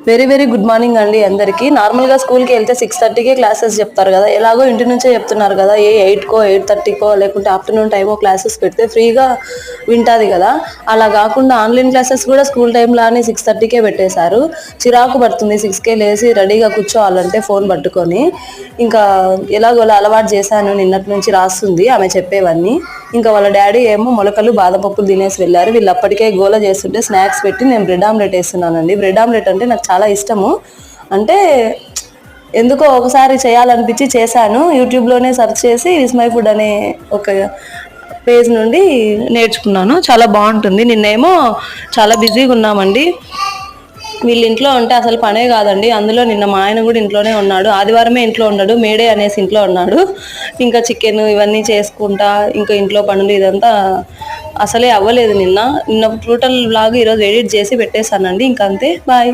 Very very good morning అండి అందరికీ. నార్మల్గా స్కూల్కి వెళ్తే 6:30కే క్లాసెస్ చెప్తారు కదా, ఎలాగో ఇంటి నుంచే చెప్తున్నారు కదా, 8కో 8:30కో లేకుంటే ఆఫ్టర్నూన్ టైమో క్లాసెస్ పెడితే ఫ్రీగా వింటుంది కదా. అలా కాకుండా ఆన్లైన్ క్లాసెస్ కూడా స్కూల్ టైంలో అని 6:30కే పెట్టేశారు. చిరాకు పడుతుంది 6కే లేచి రెడీగా కూర్చోవాలంటే ఫోన్ పట్టుకొని. ఇంకా ఎలాగోలా అలవాటు చేశాను, నిన్నటి నుంచి రాస్తుంది ఆమె చెప్పేవన్నీ. ఇంకా వాళ్ళ డాడీ ఏమో మొలకలు బాదం పప్పులు తినేసి వెళ్ళారు. వీళ్ళు అప్పటికే గోల చేస్తుంటే స్నాక్స్ పెట్టి నేను బ్రెడ్ ఆమ్లెట్ వేస్తున్నానండి. బ్రెడ్ ఆమ్లెట్ అంటే నాకు చాలా ఇష్టము. అంటే ఎందుకో ఒకసారి చేయాలనిపించి చేశాను. యూట్యూబ్లోనే సెర్చ్ చేసి విస్మై ఫుడ్ అనే ఒక పేజ్ నుండి నేర్చుకున్నాను. చాలా బాగుంటుంది. నిన్నేమో చాలా బిజీగా ఉన్నామండి. వీళ్ళ ఇంట్లో ఉంటే అసలు పనే కాదండి. అందులో నిన్న మా ఆయన కూడా ఇంట్లోనే ఉన్నాడు. ఆదివారమే ఇంట్లో ఉన్నాడు, మేడే అనేసి ఇంట్లో ఉన్నాడు. ఇంకా చికెన్ ఇవన్నీ చేసుకుంటా ఇంకా ఇంట్లో పనులు ఇదంతా అసలే అవ్వలేదు. నిన్న టోటల్ వ్లాగ్ ఈరోజు ఎడిట్ చేసి పెట్టేశానండి. ఇంకంతే, బాయ్.